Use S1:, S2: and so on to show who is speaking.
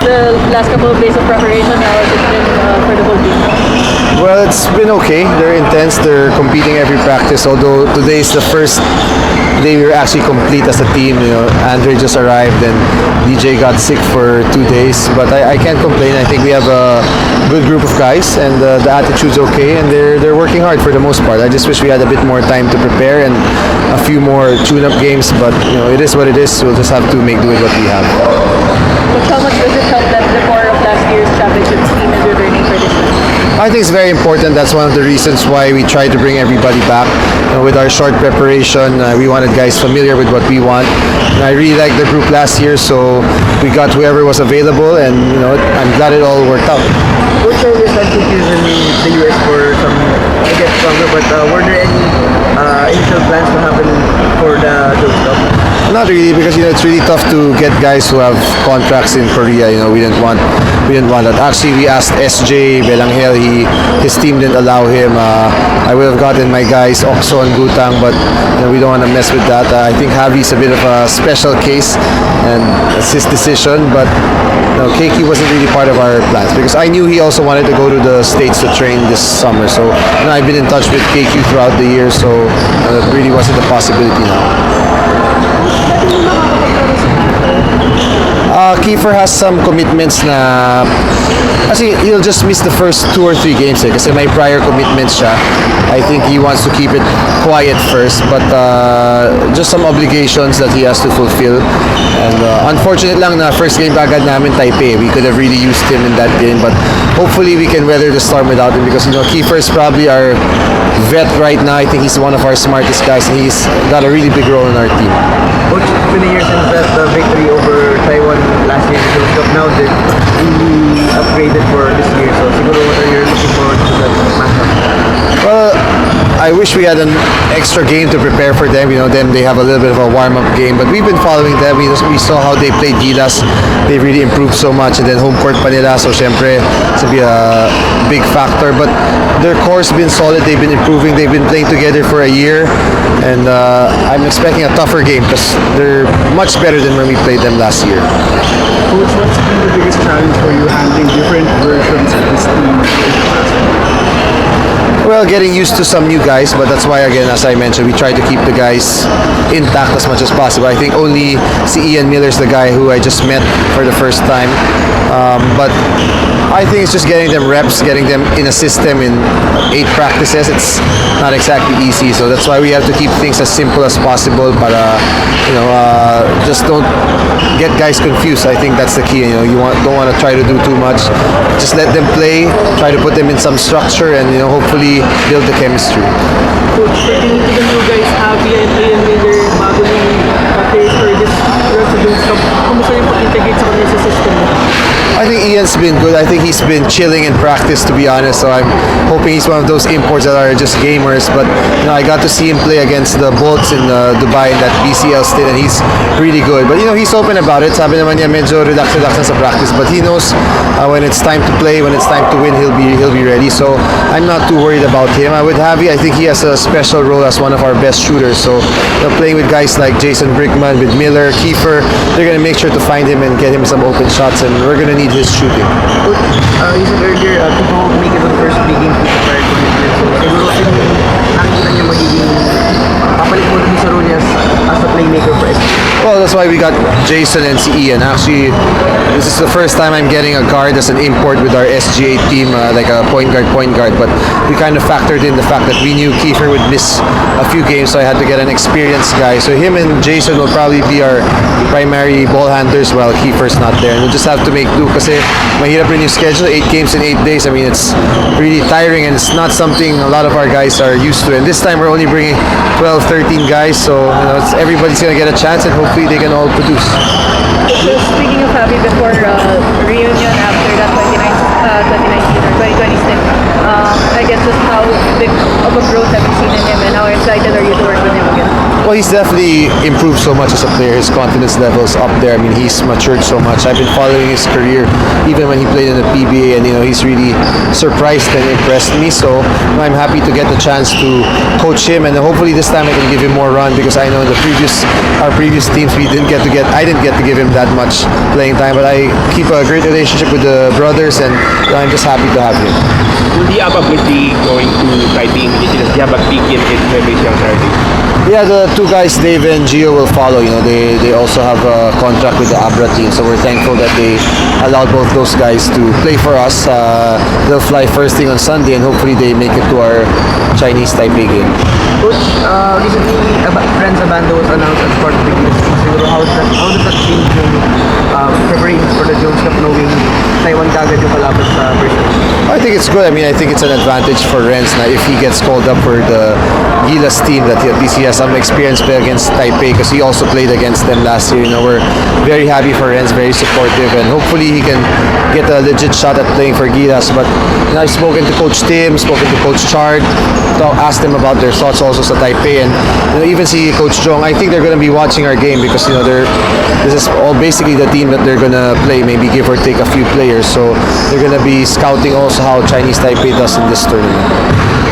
S1: the last couple of days of preparation? How has it been for the whole team?
S2: Well, it's been okay. They're intense. They're competing every practice. Although today is the first day we were actually complete as a team. Andre just arrived and DJ got sick for 2 days. But I can't complain. I think we have a good group of guys, and the attitude's okay, and they're working hard for the most part. I just wish we had a bit more time to prepare and a few more tune-up games. But it is what it is. We'll just have to make do with what we have.
S1: But how much does it help that the core of last year's championship team is returning for this one?
S2: I think it's very important. That's one of the reasons why we try to bring everybody back. With our short preparation, we wanted guys familiar with what we want. And I really liked the group last year, so we got whoever was available, and I'm glad it all worked out.
S3: Coach, I understand coach is in the US for some, I guess, stronger, but were there any initial plans to happen for those stuff?
S2: Not really, because it's really tough to get guys who have contracts in Korea. We didn't want that. Actually, we asked SJ Belanghel. His team didn't allow him. I would have gotten my guys Okso and Gutang, but we don't want to mess with that. I think Javi's a bit of a special case, and it's his decision. But Keiki wasn't really part of our plans, because I knew he also wanted to go to the States to train this summer. So I've been in touch with Keiki throughout the year, so it really wasn't a possibility now. Kiefer has some commitments na kasi he'll just miss the first 2 or 3 games kasi may prior commitments siya. I think he wants to keep it quiet first, but just some obligations that he has to fulfill. And unfortunate lang na first game agad namin Taipei. We could have really used him in that game, but hopefully we can weather the storm without him, because Kiefer is probably our vet right now. I think he's one of our smartest guys, and he's got a really big role in our team.
S3: Coach, it's been a year since that victory over Taiwan last year. So now they're really upgraded for this year. So siguro what are you looking forward to that matchup?
S2: Well, I wish we had an extra game to prepare for them. They have a little bit of a warm-up game, but we've been following them. We saw how they played Gilas. They really improved so much, and then home court pa nila. So syempre, it's to be a big factor. But their core's been solid. They've been improving. They've been playing together for a year, and I'm expecting a tougher game because they're much better than when we played them last year.
S4: Coach, what's been the biggest challenge for you handling different versions of this team?
S2: Well, getting used to some new guys, but that's why, again, as I mentioned, we try to keep the guys intact as much as possible. I think only si Ian Miller's the guy who I just met for the first time. But I think it's just getting them reps, getting them in a system in 8 practices. It's not exactly easy, so that's why we have to keep things as simple as possible. But just don't get guys confused. I think that's the key. Don't want to try to do too much. Just let them play. Try to put them in some structure, and hopefully build the chemistry.
S1: Coach, pertaining to the new guys, Javi and Ian Miller, bago yung players for this Residence Cup, kumusta yung pag-integrate sa kanila sa system?
S2: I think Ian's been good. I think he's been chilling in practice, to be honest. So I'm hoping he's one of those imports that are just gamers. But I got to see him play against the Bolts in Dubai in that BCL stint, and he's really good. But he's open about it. Sabi naman niya medyo relax na sa practice, but he knows when it's time to play, when it's time to win, he'll be ready. So I'm not too worried about him. With Javi, I think he has a special role as one of our best shooters. So playing with guys like Jason Brickman, with Miller, Kiefer, they're gonna make sure to find him and get him some open shots, and we're gonna need his shooting.
S3: Coach, you said earlier to make it the first big game to prior commitment. So siguro nakikita niya magiging papalit mo rin sa role niya as a playmaker for SB.
S2: Well, that's why we got Jason and si Ian. Actually, this is the first time I'm getting a guard as an import with our SGA team, like a point guard. But we kind of factored in the fact that we knew Kiefer would miss a few games, so I had to get an experienced guy. So him and Jason will probably be our primary ball handlers while Kiefer's not there. And we'll just have to make do kasi mahirap rin yung schedule, 8 games in 8 days. I mean, it's really tiring, and it's not something a lot of our guys are used to. And this time we're only bringing 12, 13 guys, so everybody's gonna get a chance, and hopefully they can all produce.
S1: So speaking of Javi, before reunion after that 2019 or 2020 stint, I guess just how big of a growth have you seen in him, and how excited are you to work with him again?
S2: Well, he's definitely improved so much as a player. His confidence level's up there. I mean, he's matured so much. I've been following his career, even when he played in the PBA, and he's really surprised and impressed me. So I'm happy to get the chance to coach him, and hopefully this time I can give him more run because I know in our previous teams I didn't get to give him that much playing time. But I keep a great relationship with the brothers, and I'm just happy to have him.
S5: Will the ABA be going to Taipei immediately? Does he have a big game in February on Saturday?
S2: Yeah, the two guys, Dave and Gio, will follow. They also have a contract with the Abra team, so we're thankful that they allowed both those guys to play for us. They'll fly first thing on Sunday, and hopefully they make it to our Chinese Taipei game.
S3: Coach, recently, Friends Abando was announced as part of the game. Siguro, how does that change yung preparations for the Jones Cup knowing Taiwan kagad yung kalaban sa first game?
S2: I think it's good. I mean, I think it's an advantage for Renz na if he gets called up for the Gilas team, that at least he has some experience play against Taipei because he also played against them last year. We're very happy for Renz, very supportive, and hopefully he can get a legit shot at playing for Gilas. But I've spoken to Coach Tim, spoken to Coach Chard, asked them about their thoughts also sa Taipei, and even see Coach Jong. I think they're going to be watching our game because this is all basically the team that they're going to play, maybe give or take a few players. So they're going to be scouting also how Chinese Taipei does in this tournament.